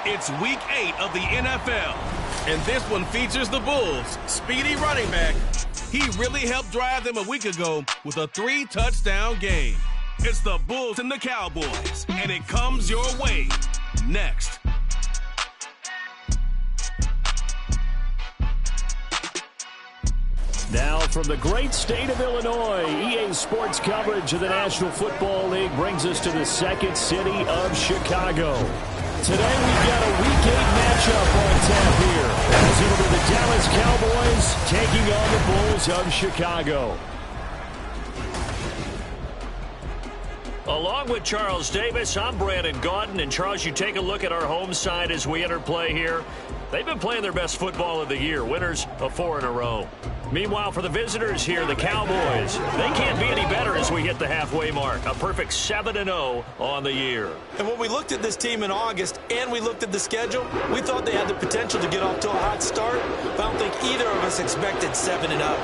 It's Week 8 of the NFL, and this one features the Bulls' speedy running back. He really helped drive them a week ago with a 3-touchdown game. It's the Bulls and the Cowboys, and it comes your way next. Now from the great state of Illinois, EA Sports coverage of the National Football League brings us to the second city of Chicago. Today we've got a Week 8 matchup on tap here, as it'll be the Dallas Cowboys taking on the Bulls of Chicago. Along with Charles Davis, I'm Brandon Gaudin. And Charles, you take a look at our home side as we enter play here. They've been playing their best football of the year, winners of 4 in a row. Meanwhile, for the visitors here, the Cowboys, they can't be any better as we hit the halfway mark. A perfect 7-0 on the year. And when we looked at this team in August and we looked at the schedule, we thought they had the potential to get off to a hot start, but I don't think either of us expected 7-0.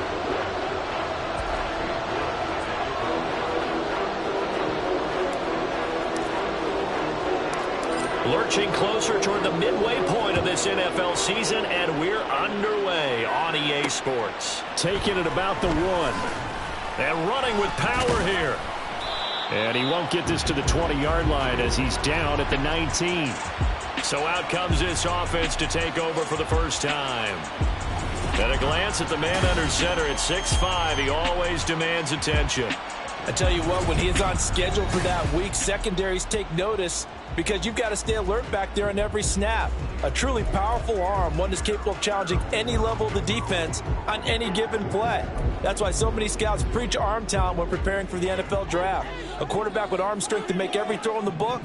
Lurching closer toward the midway point of this NFL season, and we're underway on EA Sports. Taking it about the 1. And running with power here. And he won't get this to the 20-yard line as he's down at the 19. So out comes this offense to take over for the first time. At a glance at the man under center at 6'5", he always demands attention. I tell you what, when he is on schedule for that week, secondaries take notice because you've got to stay alert back there on every snap. A truly powerful arm, one that's capable of challenging any level of the defense on any given play. That's why so many scouts preach arm talent when preparing for the NFL draft. A quarterback with arm strength to make every throw in the book,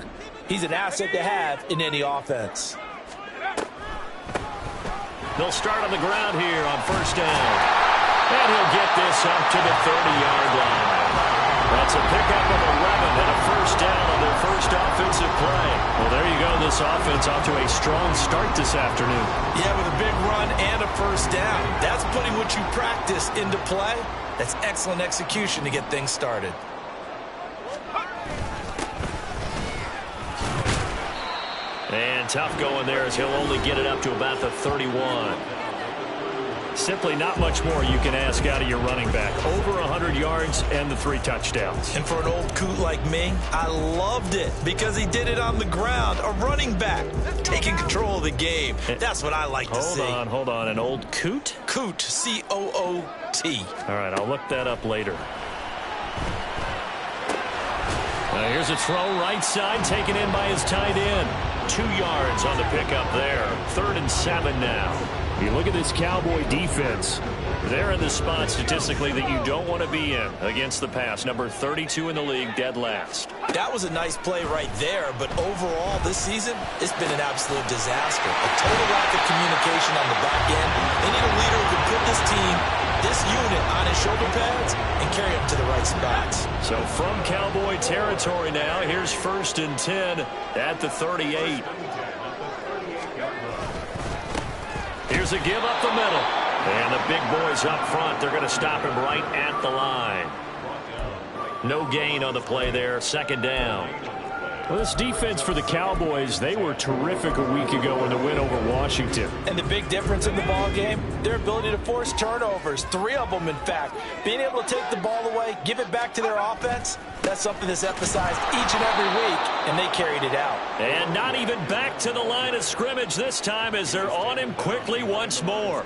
he's an asset to have in any offense. They'll start on the ground here on first down. And he'll get this up to the 30-yard line. That's a pickup of 11 and a first down on their first offensive play. Well, there you go. This offense off to a strong start this afternoon. Yeah, with a big run and a first down. That's putting what you practice into play. That's excellent execution to get things started. And tough going there as he'll only get it up to about the 31. Simply not much more you can ask out of your running back. Over 100 yards and the 3 touchdowns. And for an old coot like me, I loved it because he did it on the ground. A running back taking control of the game. That's what I like to see. Hold on. An old coot? Coot, C-O-O-T. All right, I'll look that up later. Here's a throw right side taken in by his tight end. 2 yards on the pickup there. 3rd and 7 now. You look at this Cowboy defense. They're in the spot statistically that you don't want to be in against the pass. Number 32 in the league, dead last. That was a nice play right there, but overall this season, it's been an absolute disaster. A total lack of communication on the back end. They need a leader who can put this team, this unit, on his shoulder pads and carry them to the right spots. So from Cowboy territory now, here's 1st and 10 at the 38. Here's a give up the middle. And the big boys up front, they're going to stop him right at the line. No gain on the play there, 2nd down. Well, this defense for the Cowboys, they were terrific a week ago in the win over Washington. And the big difference in the ball game, their ability to force turnovers, 3 of them in fact. Being able to take the ball away, give it back to their offense, that's something that's emphasized each and every week, and they carried it out. And not even back to the line of scrimmage this time as they're on him quickly once more.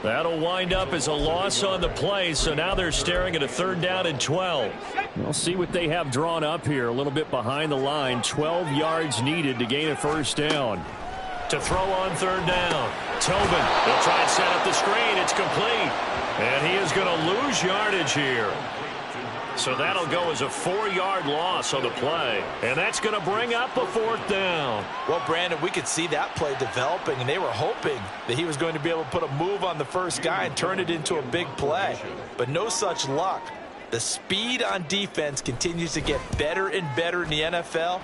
That'll wind up as a loss on the play, so now they're staring at a 3rd down and 12. We'll see what they have drawn up here, a little bit behind the line. 12 yards needed to gain a 1st down. To throw on 3rd down. Tobin, they'll try and set up the screen. It's complete. And he is going to lose yardage here. So that'll go as a 4-yard loss on the play. And that's going to bring up a 4th down. Well, Brandon, we could see that play developing, and they were hoping that he was going to be able to put a move on the first guy and turn it into a big play. But no such luck. The speed on defense continues to get better and better in the NFL.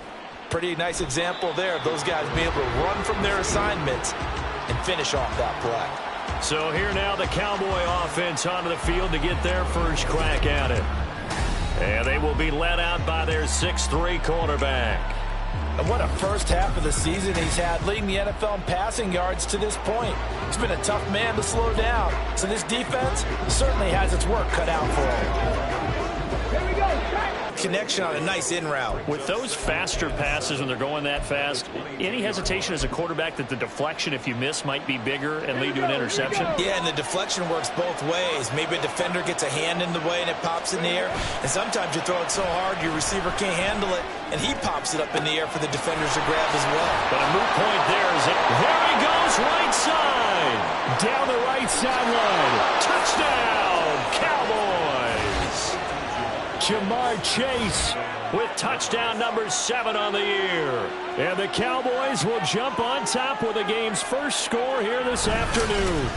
Pretty nice example there of those guys being able to run from their assignments and finish off that play. So here now the Cowboy offense onto the field to get their first crack at it. And they will be led out by their 6'3" quarterback. And what a first half of the season he's had, leading the NFL in passing yards to this point. He's been a tough man to slow down. So this defense certainly has its work cut out for him. Here we go. Connection on a nice in route. With those faster passes when they're going that fast, any hesitation as a quarterback that the deflection, if you miss, might be bigger and lead to an interception? Yeah, and the deflection works both ways. Maybe a defender gets a hand in the way and it pops in the air. And sometimes you throw it so hard your receiver can't handle it, and he pops it up in the air for the defenders to grab as well. But a moot point there is it. There he goes, right side. Down the right sideline. Touchdown, Cowboys. Jamar Chase with touchdown number 7 on the year. And the Cowboys will jump on top with the game's first score here this afternoon.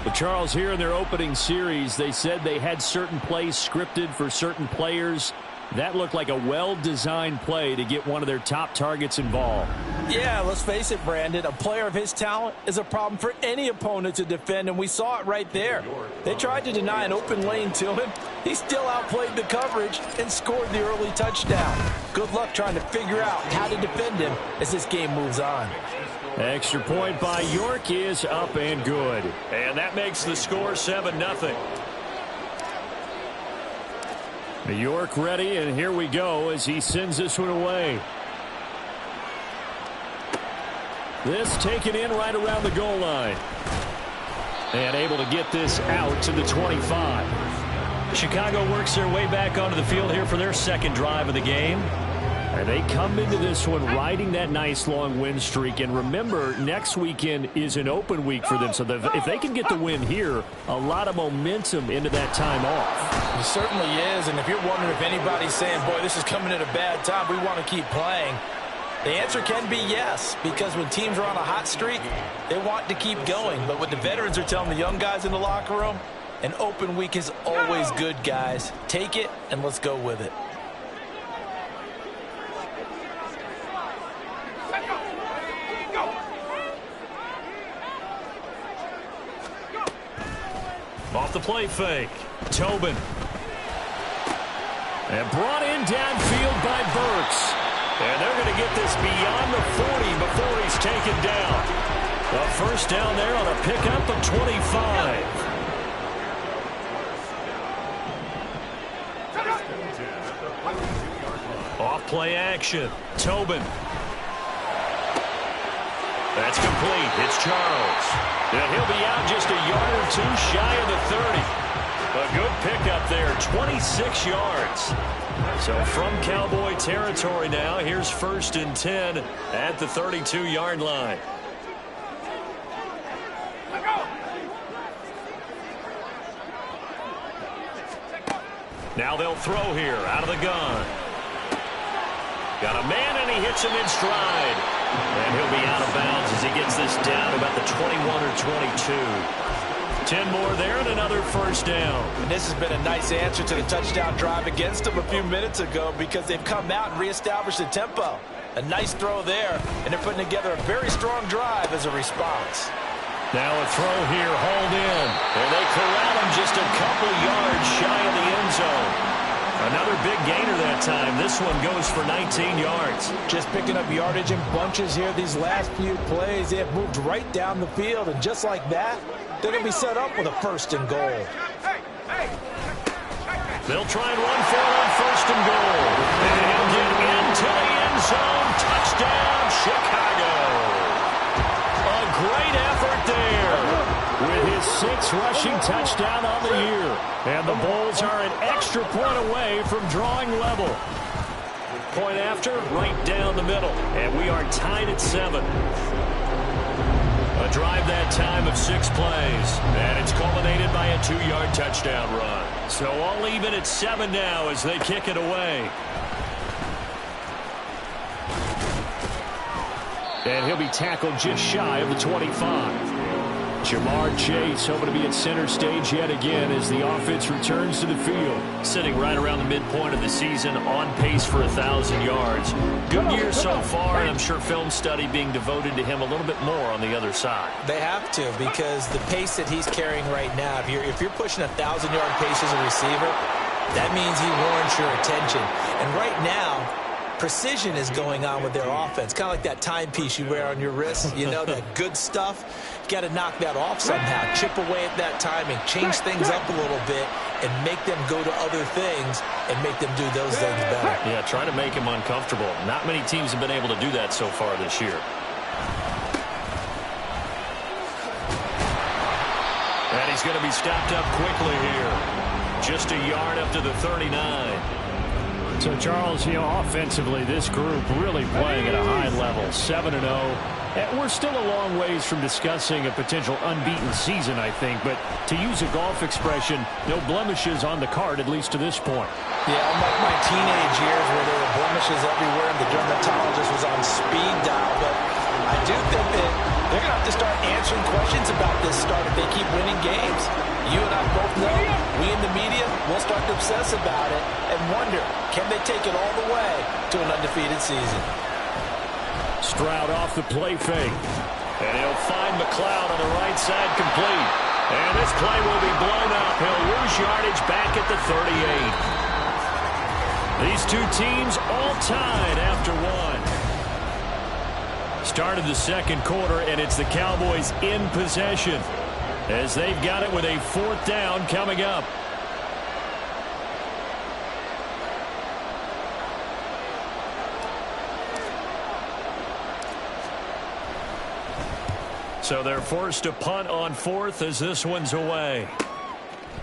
But Charles, here in their opening series, they said they had certain plays scripted for certain players. That looked like a well-designed play to get one of their top targets involved. Yeah, let's face it, Brandon. A player of his talent is a problem for any opponent to defend, and we saw it right there. They tried to deny an open lane to him. He still outplayed the coverage and scored the early touchdown. Good luck trying to figure out how to defend him as this game moves on. Extra point by York is up and good. And that makes the score 7-0. York ready, and here we go as he sends this one away. This taken in right around the goal line. And able to get this out to the 25. Chicago works their way back onto the field here for their second drive of the game. And they come into this one riding that nice long win streak. And remember, next weekend is an open week for them. So if they can get the win here, a lot of momentum into that time off. It certainly is. And if you're wondering if anybody's saying, boy, this is coming at a bad time, we want to keep playing, the answer can be yes. Because when teams are on a hot streak, they want to keep going. But what the veterans are telling the young guys in the locker room, an open week is always good, guys. Take it and let's go with it. Off the play fake. Tobin. And brought in downfield by Burks. And they're going to get this beyond the 40 before he's taken down. A first down there on a pickup of 25. Off play action. Tobin. That's complete. It's Charles. And he'll be out just a yard or two shy of the 30. A good pickup there, 26 yards. So from Cowboy territory now, here's 1st and 10 at the 32-yard line. Now they'll throw here out of the gun. Got a man, and he hits him in stride. And he'll be out of bounds as he gets this down about the 21 or 22. 10 more there and another first down. And this has been a nice answer to the touchdown drive against them a few minutes ago because they've come out and reestablished the tempo. A nice throw there, and they're putting together a very strong drive as a response. Now a throw here, hauled in. And they corral him just a couple yards shy of the end zone. Another big gainer that time. This one goes for 19 yards. Just picking up yardage in bunches here these last few plays. They have moved right down the field, and just like that, they're going to be set up with a 1st and goal. They'll try and run for it on 1st and goal. And he'll get into the end zone. Touchdown, Chicago. A great effort there. With his 6th rushing touchdown on the year. And the Bulls are an extra point away from drawing level. Point after, right down the middle. And we are tied at 7. A drive that time of 6 plays. And it's culminated by a 2-yard touchdown run. So all even at 7 now as they kick it away. And he'll be tackled just shy of the 25. Jamar Chase hoping to be at center stage yet again as the offense returns to the field. Sitting right around the midpoint of the season, on pace for 1,000 yards. Good year so far, and I'm sure film study being devoted to him a little bit more on the other side. They have to, because the pace that he's carrying right now, if you're pushing 1,000-yard pace as a receiver, that means he warrants your attention. And right now, precision is going on with their offense. Kind of like that timepiece you wear on your wrist, you know, that good stuff. You got to knock that off somehow. Chip away at that timing, change things up a little bit, and make them go to other things and make them do those things better. Yeah, try to make him uncomfortable. Not many teams have been able to do that so far this year. And he's going to be stopped up quickly here. Just a yard up to the 39. So, Charles, you know, offensively, this group really playing at a high level, 7-0. We're still a long ways from discussing a potential unbeaten season, I think. But to use a golf expression, no blemishes on the card, at least to this point. Yeah, unlike my teenage years where there were blemishes everywhere and the dermatologist was on speed dial. But I do think that they're going to have to start answering questions about this start if they keep winning games. You and I both know, we in the media, will start to obsess about it and wonder, can they take it all the way to an undefeated season? Stroud off the play fake. And he'll find McLeod on the right side complete. And this play will be blown up. He'll lose yardage back at the 38. These two teams all tied after one. Started the second quarter, and it's the Cowboys in possession as they've got it with a 4th down coming up. So they're forced to punt on 4th as this one's away.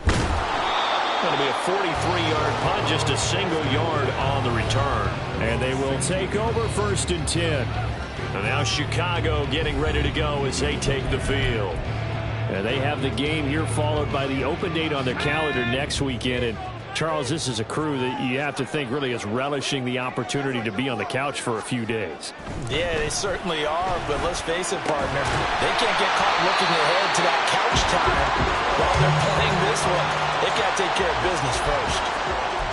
Going to be a 43-yard punt, just a single yard on the return. And they will take over 1st and 10. And now Chicago getting ready to go as they take the field. And they have the game here followed by the open date on their calendar next weekend. And Charles, this is a crew that you have to think really is relishing the opportunity to be on the couch for a few days. Yeah, they certainly are, but let's face it, partner, they can't get caught looking ahead to that couch time while they're playing this one. They've got to take care of business first.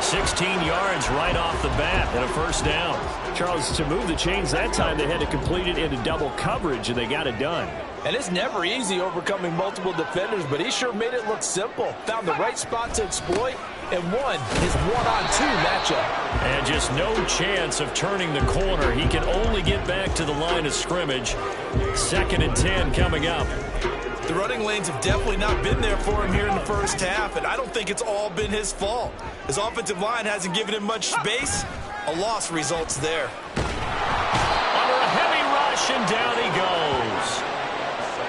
16 yards right off the bat and a 1st down. Charles, to move the chains that time, they had to complete it into double coverage, and they got it done. And it's never easy overcoming multiple defenders, but he sure made it look simple. Found the right spot to exploit and won his one-on-two matchup. And just no chance of turning the corner. He can only get back to the line of scrimmage. 2nd and 10 coming up. The running lanes have definitely not been there for him here in the first half, and I don't think it's all been his fault. His offensive line hasn't given him much space. A loss results there. Under a heavy rush, and down he goes.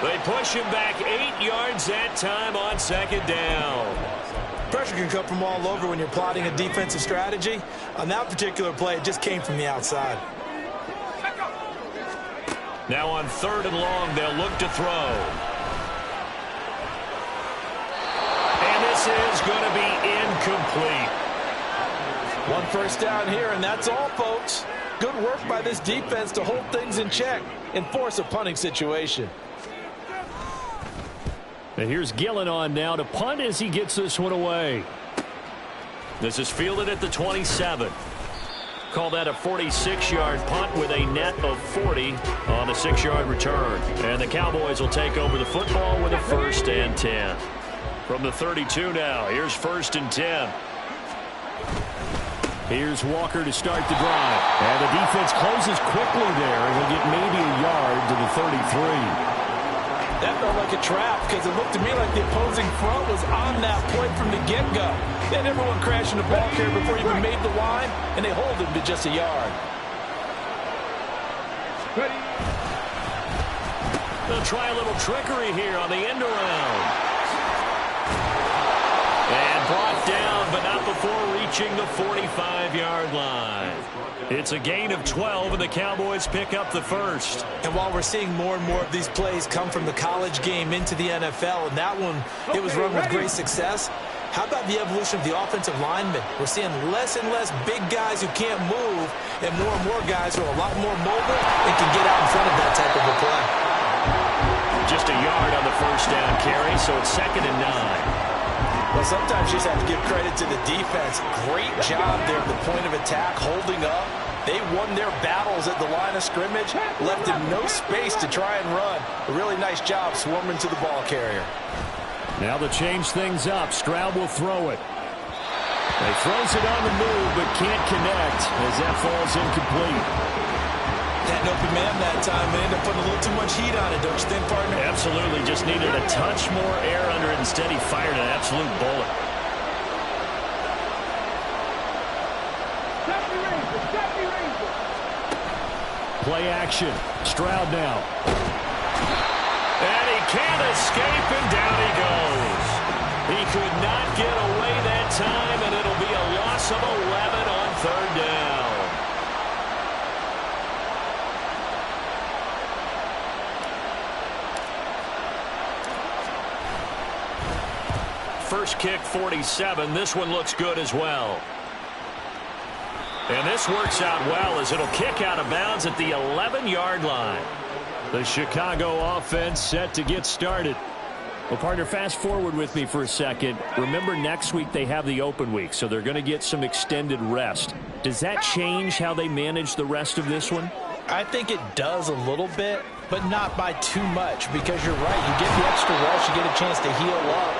They push him back 8 yards that time on 2nd down. Pressure can come from all over when you're plotting a defensive strategy. On that particular play, it just came from the outside. Now on 3rd and long, they'll look to throw. And this is going to be incomplete. 1 first down here, and that's all, folks. Good work by this defense to hold things in check and force a punting situation. And here's Gillen on now to punt as he gets this one away. This is fielded at the 27. Call that a 46-yard punt with a net of 40 on a 6-yard return. And the Cowboys will take over the football with a 1st and 10. From the 32 now, here's 1st and 10. Here's Walker to start the drive. And the defense closes quickly there, and he'll get maybe a yard to the 33. That felt like a trap because it looked to me like the opposing front was on that point from the get-go. They had everyone crashing the ball carrier before he even made the line, and they hold him to just a yard. They'll try a little trickery here on the end around. And brought down, but not before reaching the 45-yard line. It's a gain of 12, and the Cowboys pick up the 1st. And while we're seeing more and more of these plays come from the college game into the NFL, and that one, it was run with great success, how about the evolution of the offensive linemen? We're seeing less and less big guys who can't move, and more guys who are a lot more mobile and can get out in front of that type of a play. Just a yard on the 1st down carry, so it's 2nd and 9. Well, sometimes you just have to give credit to the defense. Great job there at the point of attack, holding up. They won their battles at the line of scrimmage, left him no space to try and run. A really nice job swarming to the ball carrier. Now to change things up, Stroud will throw it. He throws it on the move, but can't connect as that falls incomplete. Had an open man that time and ended up putting a little too much heat on it, don't you think, partner? Absolutely. Just needed a touch more air under it. Instead, he fired an absolute bullet. Play action. Stroud now. And he can't escape, and down he goes. He could not get away that time, and it'll be a loss of 11 on 3rd down. First kick, 47. This one looks good as well. And this works out well as it'll kick out of bounds at the 11-yard line. The Chicago offense set to get started. Well, partner, fast forward with me for a second. Remember, next week they have the open week, so they're going to get some extended rest. Does that change how they manage the rest of this one? I think it does a little bit, but not by too much, because you're right. You get the extra rest, you get a chance to heal up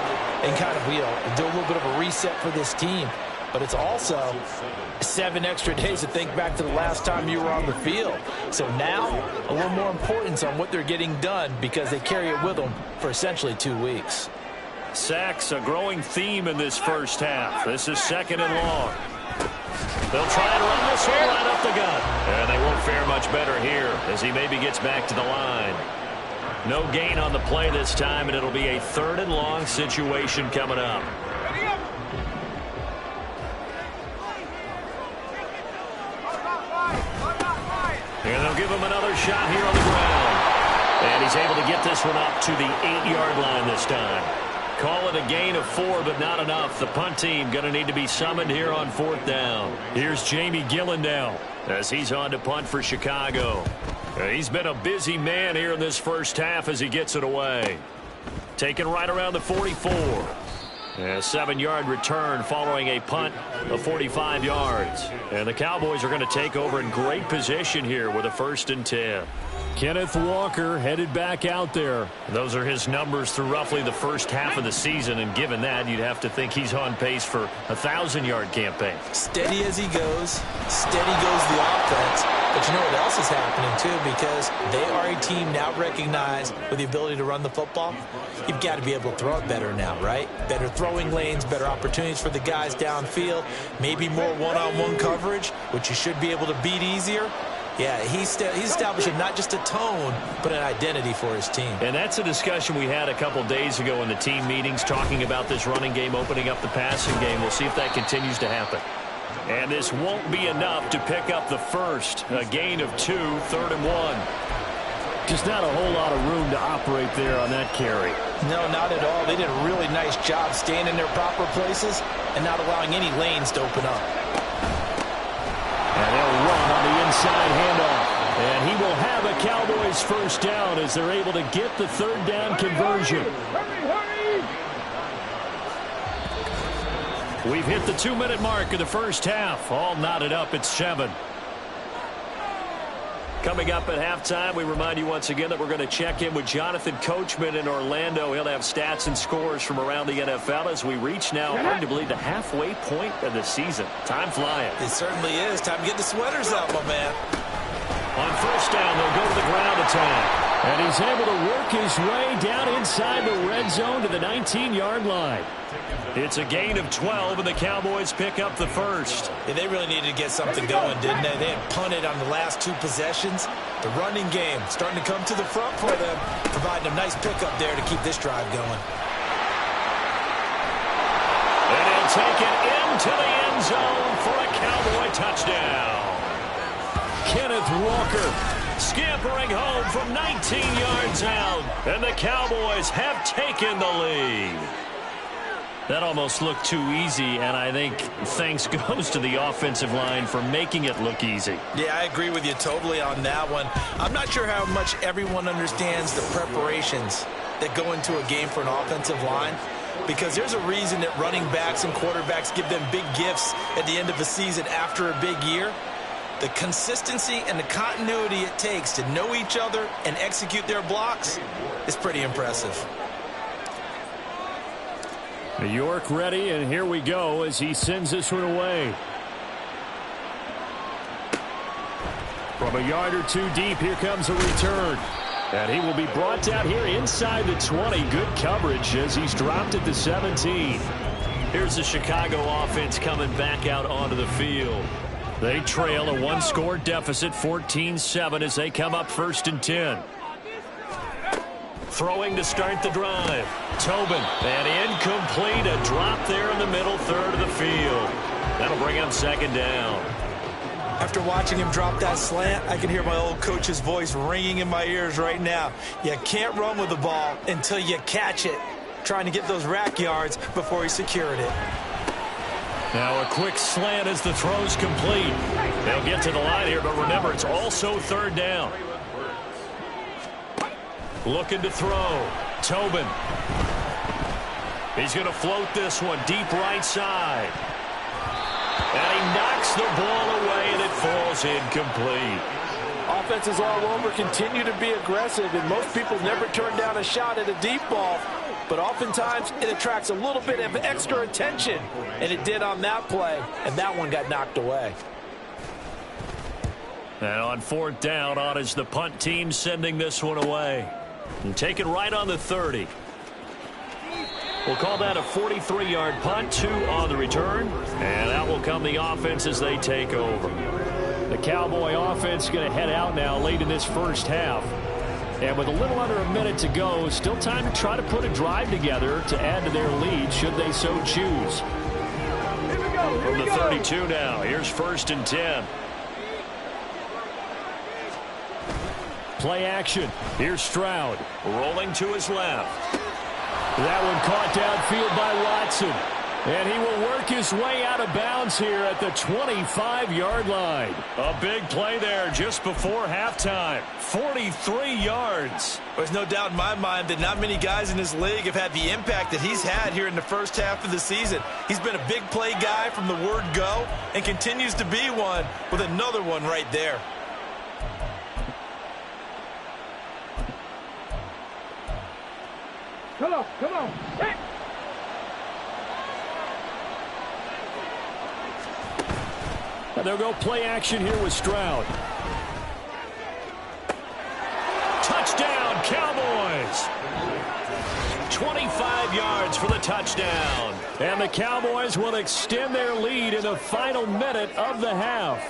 and kind of do a little bit of a reset for this team. But it's also 7 extra days to think back to the last time you were on the field. So now, a little more importance on what they're getting done because they carry it with them for essentially 2 weeks. Sacks, a growing theme in this first half. This is 2nd and long. They'll try and run this one right up the gut. And they won't fare much better here as he maybe gets back to the line. No gain on the play this time, and it'll be a 3rd and long situation coming up. And they'll give him another shot here on the ground. And he's able to get this one up to the 8-yard line this time. Call it a gain of 4, but not enough. The punt team going to need to be summoned here on 4th down. Here's Jamie Gillen now as he's on to punt for Chicago. He's been a busy man here in this first half as he gets it away. Taken right around the 44. A 7-yard return following a punt of 45 yards. And the Cowboys are going to take over in great position here with a 1st and 10. Kenneth Walker headed back out there. Those are his numbers through roughly the first half of the season, and given that, you'd have to think he's on pace for a 1,000-yard campaign. Steady as he goes, steady goes the offense. But you know what else is happening, too, because they are a team now recognized with the ability to run the football. You've got to be able to throw it better now, right? Better throwing lanes, better opportunities for the guys downfield, maybe more one-on-one coverage, which you should be able to beat easier. Yeah, he's establishing not just a tone, but an identity for his team. And that's a discussion we had a couple days ago in the team meetings, talking about this running game, opening up the passing game. We'll see if that continues to happen. And this won't be enough to pick up the first. A gain of 2, 3rd and 1. Just not a whole lot of room to operate there on that carry. No, not at all. They did a really nice job staying in their proper places and not allowing any lanes to open up. And they'll run on the inside handoff. And he will have a Cowboys first down as they're able to get the 3rd down conversion. We've hit the 2-minute mark of the first half. All knotted up at 7. Coming up at halftime, we remind you once again that we're going to check in with Jonathan Coachman in Orlando. He'll have stats and scores from around the NFL as we reach now, hard to believe, the halfway point of the season. Time flying. It certainly is. Time to get the sweaters out, my man. On first down, they'll go to the ground attack. And he's able to work his way down inside the red zone to the 19-yard line. It's a gain of 12, and the Cowboys pick up the first. Yeah, they really needed to get something going, didn't they? They had punted on the last 2 possessions. The running game starting to come to the front for them, providing a nice pickup there to keep this drive going. And he'll take it into the end zone for a Cowboy touchdown. Kenneth Walker scampering home from 19 yards out, and the Cowboys have taken the lead. That almost looked too easy, and I think thanks goes to the offensive line for making it look easy. Yeah, I agree with you totally on that one. I'm not sure how much everyone understands the preparations that go into a game for an offensive line, because there's a reason that running backs and quarterbacks give them big gifts at the end of the season after a big year. The consistency and the continuity it takes to know each other and execute their blocks is pretty impressive. New York ready, and here we go as he sends this one away. From a yard or 2 deep, here comes a return. And he will be brought down here inside the 20. Good coverage as he's dropped at the 17. Here's the Chicago offense coming back out onto the field. They trail a 1-score deficit, 14-7, as they come up 1st and 10. Throwing to start the drive. Tobin, and incomplete. A drop there in the middle third of the field. That'll bring up 2nd down. After watching him drop that slant, I can hear my old coach's voice ringing in my ears right now. You can't run with the ball until you catch it. Trying to get those rack yards before he secured it. Now a quick slant as the throw's complete. They'll get to the line here, but remember, it's also 3rd down. Looking to throw. Tobin. He's going to float this one deep right side. And he knocks the ball away, and it falls incomplete. Offenses all over continue to be aggressive, and most people never turn down a shot at a deep ball. But oftentimes, it attracts a little bit of extra attention. And it did on that play, and that one got knocked away. And on 4th down, on is the punt team sending this one away. And take it right on the 30. We'll call that a 43-yard punt, 2 on the return. And that will come the offense as they take over. The Cowboy offense going to head out now late in this first half. And with a little under a minute to go, still time to try to put a drive together to add to their lead should they so choose. From the 32 now, here's 1st and 10. Play action. Here's Stroud. Rolling to his left. That one caught downfield by Watson. And he will work his way out of bounds here at the 25-yard line. A big play there just before halftime. 43 yards. There's no doubt in my mind that not many guys in this league have had the impact that he's had here in the first half of the season. He's been a big play guy from the word go and continues to be one with another one right there. Come on. Hey. And they'll go play action here with Stroud. Touchdown, Cowboys! 25 yards for the touchdown. And the Cowboys will extend their lead in the final minute of the half.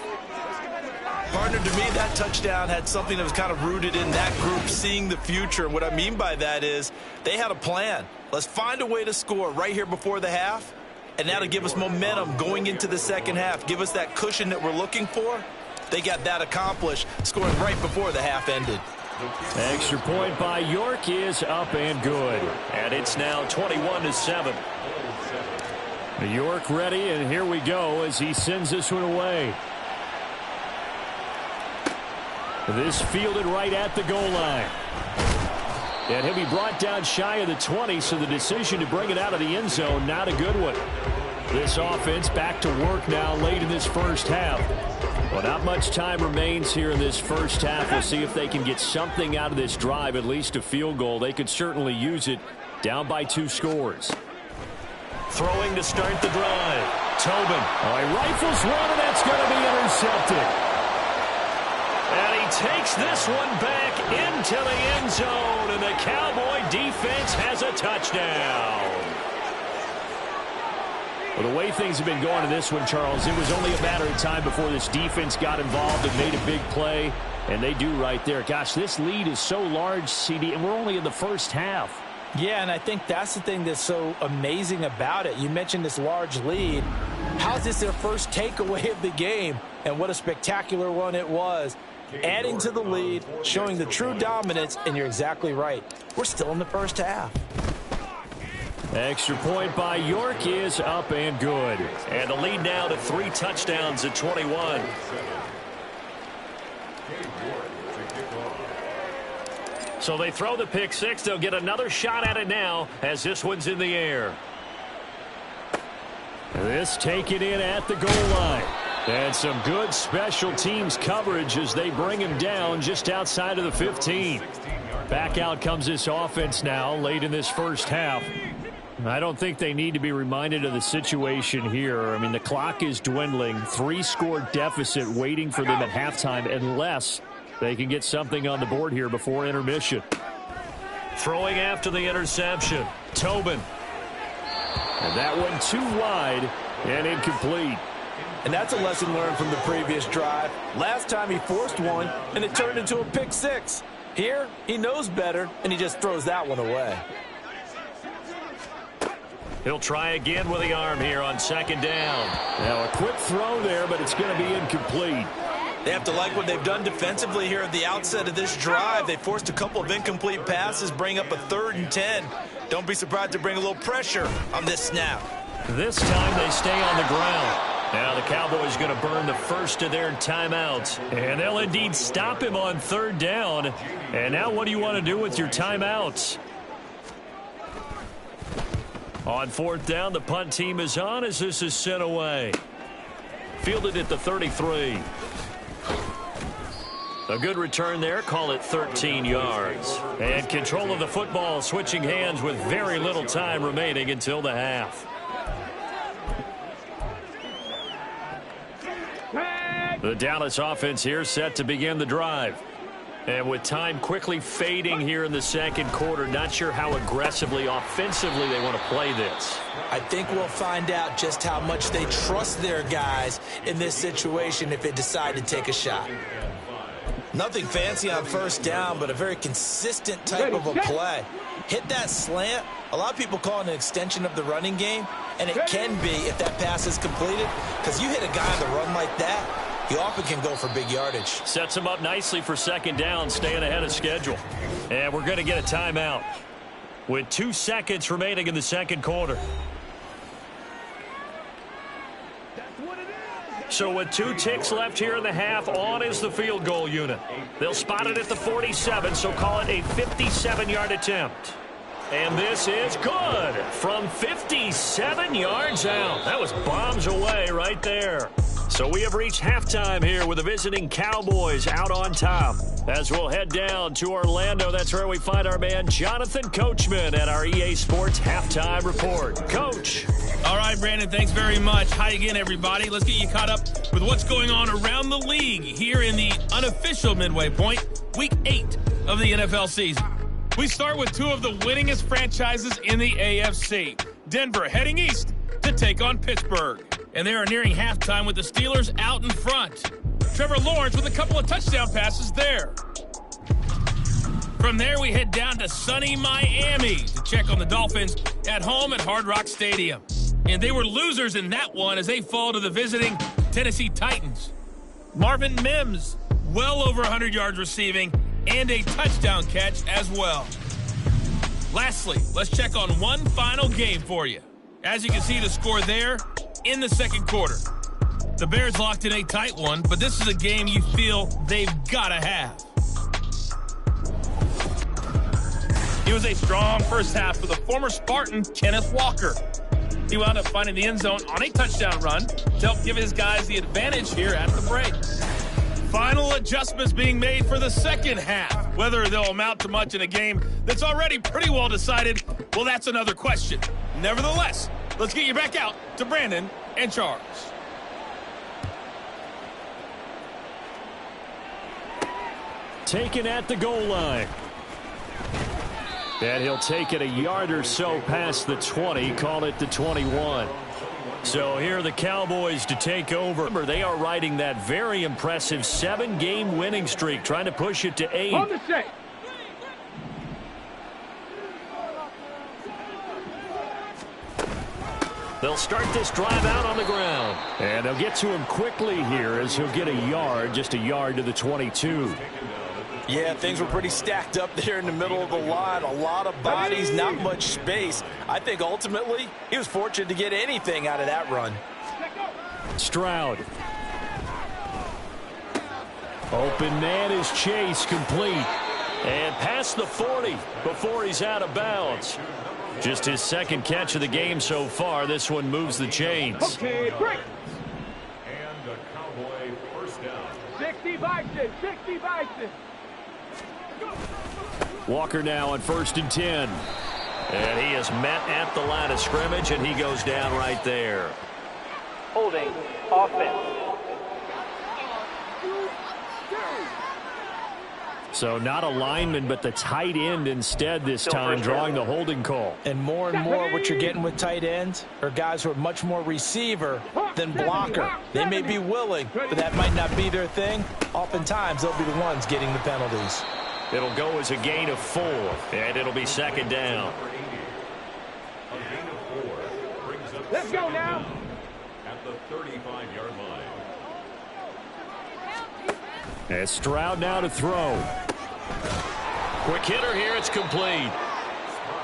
Partner, to me, that touchdown had something that was kind of rooted in that group seeing the future. And what I mean by that is they had a plan. Let's find a way to score right here before the half. And that'll give us momentum going into the second half. Give us that cushion that we're looking for. They got that accomplished, scoring right before the half ended. Extra point by York is up and good. And it's now 21-7. York ready, and here we go as he sends this one away. This fielded right at the goal line. And he'll be brought down shy of the 20, so the decision to bring it out of the end zone, not a good one. This offense back to work now late in this first half. Well, not much time remains here in this first half. We'll see if they can get something out of this drive, at least a field goal. They could certainly use it, down by 2 scores. Throwing to start the drive. Tobin. Oh, he rifles one, and that's going to be intercepted. And he takes this one back into the end zone, and the Cowboy defense has a touchdown. Well, the way things have been going in this one, Charles, it was only a matter of time before this defense got involved and made a big play, and they do right there. Gosh, this lead is so large, CD, and we're only in the first half. Yeah, and I think that's the thing that's so amazing about it. You mentioned this large lead. How is this their first takeaway of the game? And what a spectacular one it was. Adding to the lead, showing the true dominance, and you're exactly right. We're still in the first half. Extra point by York is up and good. And the lead now to 3 touchdowns at 21. So they throw the pick 6. They'll get another shot at it now as this one's in the air. This taken in at the goal line. And some good special teams coverage as they bring him down just outside of the 15. Back out comes this offense now late in this first half. I don't think they need to be reminded of the situation here. I mean, the clock is dwindling. 3-score deficit waiting for them at halftime unless they can get something on the board here before intermission. Throwing after the interception. Tobin. And that one too wide and incomplete. And that's a lesson learned from the previous drive. Last time he forced one, and it turned into a pick 6. Here, he knows better, and he just throws that one away. He'll try again with the arm here on second down. Now a quick throw there, but it's going to be incomplete. They have to like what they've done defensively here at the outset of this drive. They forced a couple of incomplete passes, bring up a 3rd and 10. Don't be surprised to bring a little pressure on this snap. This time they stay on the ground. Now the Cowboys going to burn the first of their timeouts. And they'll indeed stop him on 3rd down. And now what do you want to do with your timeouts? On 4th down, the punt team is on as this is sent away. Fielded at the 33. A good return there. Call it 13 yards. And control of the football switching hands with very little time remaining until the half. The Dallas offense here set to begin the drive. And with time quickly fading here in the second quarter, not sure how aggressively, offensively they want to play this. I think we'll find out just how much they trust their guys in this situation if they decide to take a shot. Nothing fancy on 1st down, but a very consistent type of a play. Hit that slant. A lot of people call it an extension of the running game, and it can be if that pass is completed, because you hit a guy on the run like that, he often can go for big yardage. Sets him up nicely for second down, staying ahead of schedule. And we're going to get a timeout with 2 seconds remaining in the second quarter. So with 2 ticks left here in the half, on is the field goal unit. They'll spot it at the 47, so call it a 57-yard attempt. And this is good from 57 yards out. That was bombs away right there. So we have reached halftime here with the visiting Cowboys out on top. As we'll head down to Orlando, that's where we find our man Jonathan Coachman at our EA Sports Halftime Report. Coach. All right, Brandon, thanks very much. Hi again, everybody. Let's get you caught up with what's going on around the league here in the unofficial midway point, Week 8 of the NFL season. We start with two of the winningest franchises in the AFC. Denver heading east to take on Pittsburgh. And they are nearing halftime with the Steelers out in front. Trevor Lawrence with a couple of touchdown passes there. From there, we head down to sunny Miami to check on the Dolphins at home at Hard Rock Stadium. And they were losers in that one as they fall to the visiting Tennessee Titans. Marvin Mims, well over 100 yards receiving and a touchdown catch as well. Lastly, let's check on one final game for you. As you can see, the score there in the second quarter. The Bears locked in a tight one, but this is a game you feel they've got to have. It was a strong first half for the former Spartan, Kenneth Walker. He wound up finding the end zone on a touchdown run to help give his guys the advantage here at the break. Final adjustments being made for the second half. Whether they'll amount to much in a game that's already pretty well decided, well, that's another question. Nevertheless, let's get you back out to Brandon and Charles. Taken at the goal line. And he'll take it a yard or so past the 20, call it the 21. So here are the Cowboys to take over. They are riding that very impressive 7-game winning streak, trying to push it to 8. On the shake. They'll start this drive out on the ground. And they'll get to him quickly here as he'll get a yard, just a yard to the 22. Yeah, things were pretty stacked up there in the middle of the line. A lot of bodies, not much space. I think ultimately he was fortunate to get anything out of that run. Stroud. Open man is Chase, complete. And past the 40 before he's out of bounds. Just his second catch of the game so far. This one moves the chains. Okay, break. And the Cowboy first down. 60 Bison, 60 Bison. Walker now on 1st and 10. And he is met at the line of scrimmage, and he goes down right there. Holding, offense. So not a lineman, but the tight end instead this time, drawing the holding call. And more what you're getting with tight ends are guys who are much more receiver than blocker. They may be willing, but that might not be their thing. Oftentimes, they'll be the ones getting the penalties. It'll go as a gain of 4, and it'll be second down. Let's go now. At the 35-yard line. And Stroud now to throw. Quick hitter here, it's complete.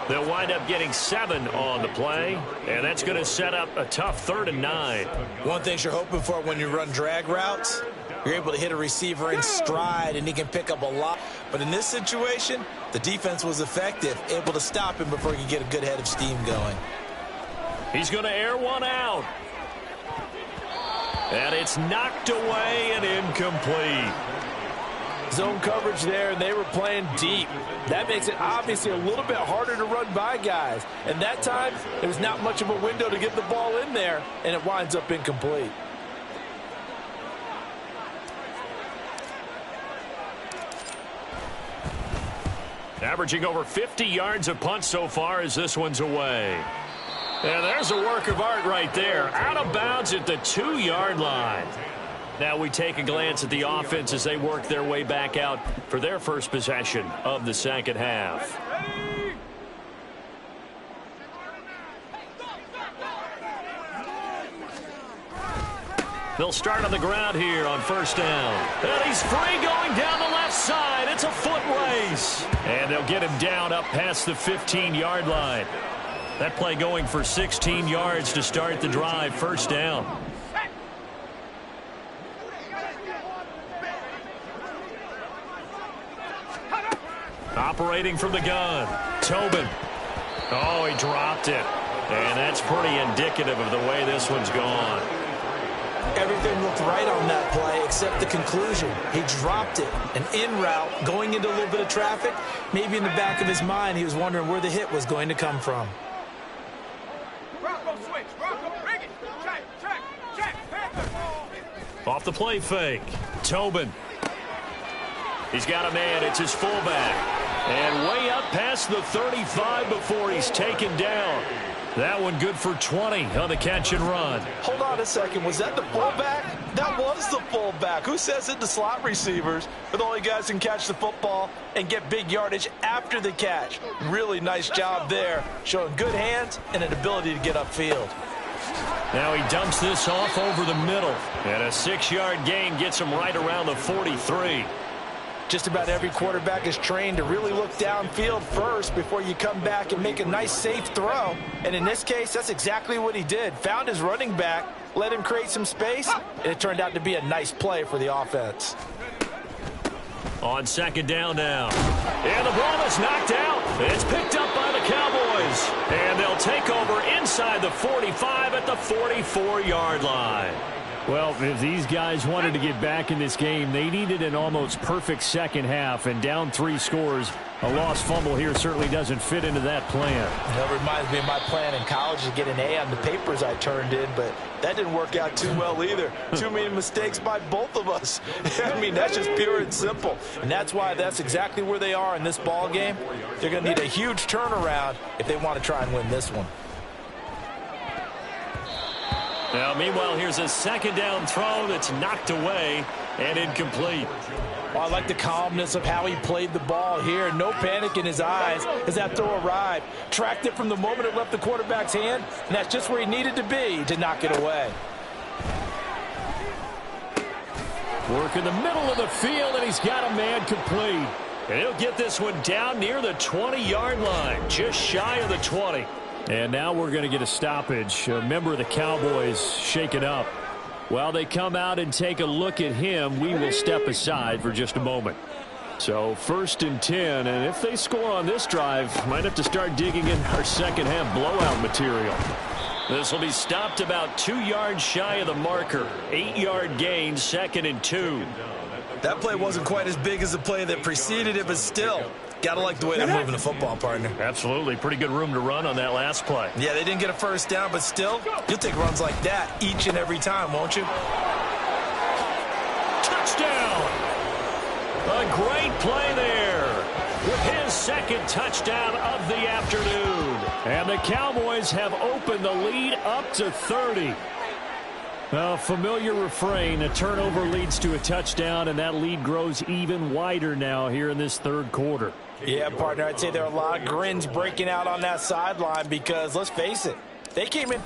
They'll wind up getting 7 on the play, and that's going to set up a tough 3rd and 9. One thing you're hoping for when you run drag routes, you're able to hit a receiver in stride, and he can pick up a lot. But in this situation, the defense was effective, able to stop him before he could get a good head of steam going. He's going to air one out. And it's knocked away and incomplete. Zone coverage there, and they were playing deep. That makes it obviously a little bit harder to run by guys. And that time, there was not much of a window to get the ball in there, and it winds up incomplete. Averaging over 50 yards a punt so far as this one's away. And there's a work of art right there. Out of bounds at the 2-yard line. Now we take a glance at the offense as they work their way back out for their first possession of the second half. They'll start on the ground here on 1st down. And he's free going down the left side. It's a foot race. And they'll get him down up past the 15-yard line. That play going for 16 yards to start the drive. 1st down. Operating from the gun. Tobin. Oh, he dropped it. And that's pretty indicative of the way this one's gone. Everything looked right on that play except the conclusion. He dropped it. An in route going into a little bit of traffic. Maybe in the back of his mind he was wondering where the hit was going to come from. Rocco switch. Rocco, bring it. Check. Off the play fake. Tobin. He's got a man. It's his fullback. And way up past the 35 before he's taken down. That one good for 20 on the catch and run. Hold on a second. Was that the fullback? That was the fullback. Who says it to slot receivers? But the only guys can catch the football and get big yardage after the catch. Really nice job there. Showing good hands and an ability to get upfield. Now he dumps this off over the middle. And a 6-yard gain gets him right around the 43. Just about every quarterback is trained to really look downfield first before you come back and make a nice, safe throw. And in this case, that's exactly what he did. Found his running back, let him create some space, and it turned out to be a nice play for the offense. On second down now. And the ball is knocked out. It's picked up by the Cowboys. And they'll take over inside the 45 at the 44-yard line. Well, if these guys wanted to get back in this game, they needed an almost perfect second half, and down 3 scores. A lost fumble here certainly doesn't fit into that plan. That reminds me of my plan in college to get an A on the papers I turned in, but that didn't work out too well either. Too many mistakes by both of us. I mean, that's just pure and simple. And that's why that's exactly where they are in this ball game. They're going to need a huge turnaround if they want to try and win this one. Now, meanwhile, here's a second down throw that's knocked away and incomplete. I like the calmness of how he played the ball here. No panic in his eyes as that throw arrived. Tracked it from the moment it left the quarterback's hand, and that's just where he needed to be to knock it away. Work in the middle of the field, and he's got a man complete. And he'll get this one down near the 20-yard line, just shy of the 20. And now we're going to get a stoppage. A member of the Cowboys shaken up. While they come out and take a look at him, we will step aside for just a moment. So 1st and 10, and if they score on this drive, might have to start digging in our second half blowout material. This will be stopped about 2 yards shy of the marker. 8-yard gain, 2nd and 2. That play wasn't quite as big as the play that preceded it, but still, gotta like the way they're moving the football, partner. Absolutely. Pretty good room to run on that last play. Yeah, they didn't get a first down, but still, you'll take runs like that each and every time, won't you? Touchdown! A great play there with his 2nd touchdown of the afternoon. And the Cowboys have opened the lead up to 30. A familiar refrain, a turnover leads to a touchdown, and that lead grows even wider now here in this 3rd quarter. Yeah, partner, I'd say there are a lot of grins breaking out on that sideline because, let's face it, they came in